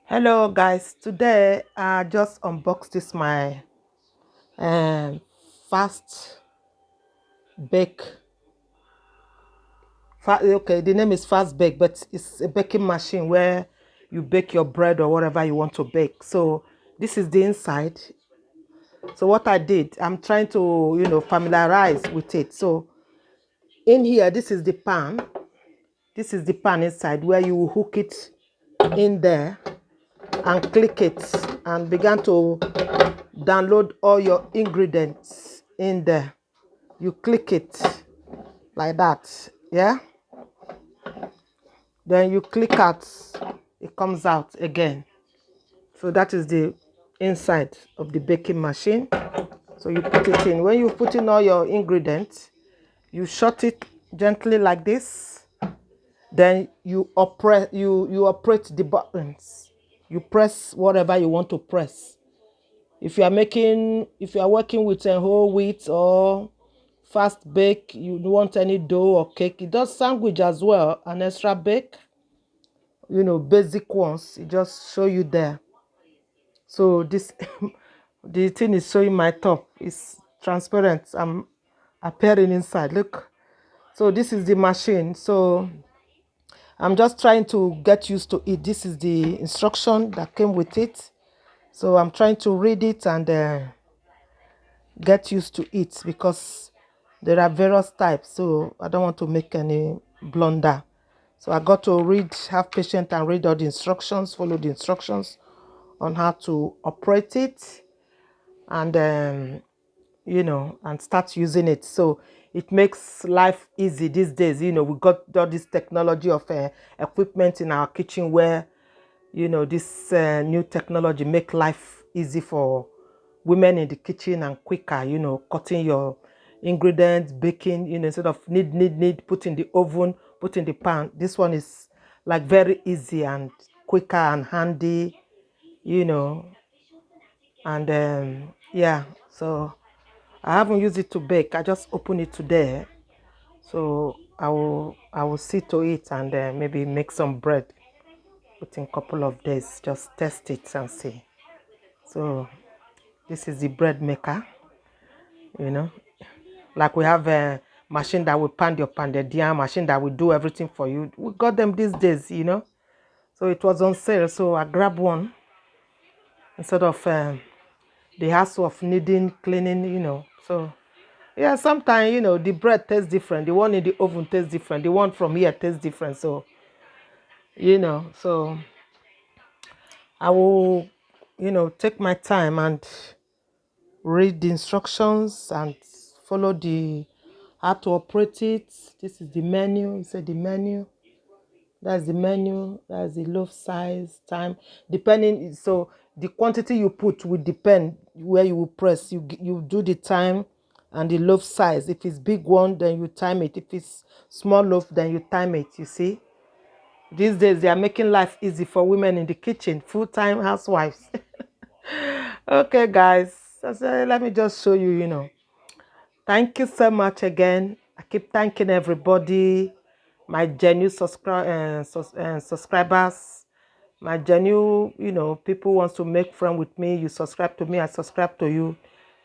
Hello guys, today I just unboxed this my um fast bake. Okay, the name is fast bake, but it's a baking machine where you bake your bread or whatever you want to bake. So this is the inside. So what I did, I'm trying to familiarize with it. So in here, this is the pan. This is the pan inside where you hook it in there and click it and begin to download all your ingredients in there. You click it like that, yeah, then you click out, it comes out again. So that is the inside of the baking machine. So you put it in. When you put in all your ingredients, you shut it gently like this, then you operate the buttons. You press whatever you want to press. If you are working with a whole wheat or fast bake, you don't want any dough or cake, it does sandwich as well, an extra bake, basic ones, it just show you there. So this the thing is showing my top, it's transparent, I'm appearing inside, look. So this is the machine. So I'm just trying to get used to it. This is the instruction that came with it, so I'm trying to read it and get used to it, because there are various types, so I don't want to make any blunder. So I got to read, have patience and read all the instructions, follow the instructions on how to operate it, and and start using it. So it makes life easy these days. We got all this technology of equipment in our kitchen where this new technology make life easy for women in the kitchen and quicker, cutting your ingredients, baking, instead of need, put in the oven, put in the pan. This one is like very easy and quicker and you you know, and yeah, so I haven't used it to bake. I just open it today. So I will see to it and maybe make some bread within a couple of days. Just test it and see. So this is the bread maker, you know. Like we have a machine that will pound your pounded yam, machine that will do everything for you. We got them these days. So it was on sale, so I grabbed one instead of the hassle of kneading, cleaning. So yeah, sometimes the bread tastes different. The one in the oven tastes different. The one from here tastes different. So so I will take my time and read the instructions and follow the how to operate it. This is the menu. You say the menu. That's the menu. That's the loaf size, time, depending. So the quantity you put will depend where you will press. You do the time and the loaf size. If it's big one, then you time it. If it's small loaf, then you time it. You see, these days they are making life easy for women in the kitchen, full-time housewives. Okay, guys. So let me just show you. Thank you so much again. I keep thanking everybody, my genuine subscribers, my genuine, people wants to make friend with me. You subscribe to me, I subscribe to you.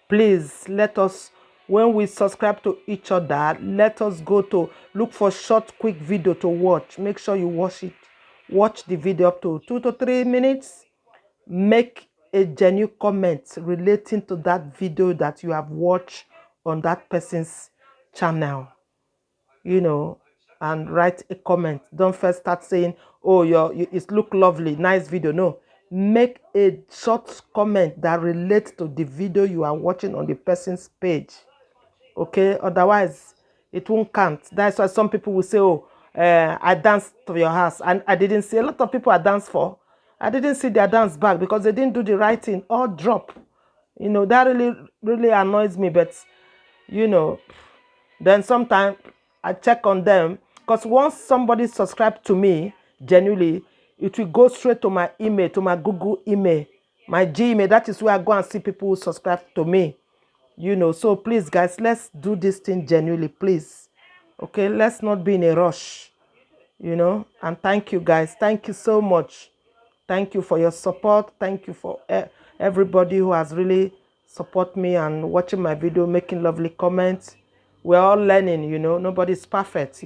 Please let us, when we subscribe to each other, let us go to look for short, quick video to watch. Make sure you watch it. Watch the video up to 2 to 3 minutes. Make a genuine comment relating to that video that you have watched on that person's channel, and write a comment. Don't first start saying, oh, it look lovely, nice video. No, make a short comment that relates to the video you are watching on the person's page. Okay, otherwise it won't count. That's why some people will say, oh, I danced to your house, and I didn't see. A lot of people I danced for, I didn't see their dance back because they didn't do the right thing or drop. That really annoys me. But you know then sometimes I check on them, because once somebody subscribed to me genuinely, it will go straight to my email, to my Google email, my Gmail. That is where I go and see people who subscribe to me. So please, guys, let's do this thing genuinely, please. Okay, let's not be in a rush. And thank you, guys. Thank you so much. Thank you for your support. Thank you for everybody who has really support me and watching my video, making lovely comments. We're all learning, nobody's perfect.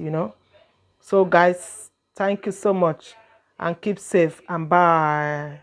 So guys, thank you so much and keep safe and bye.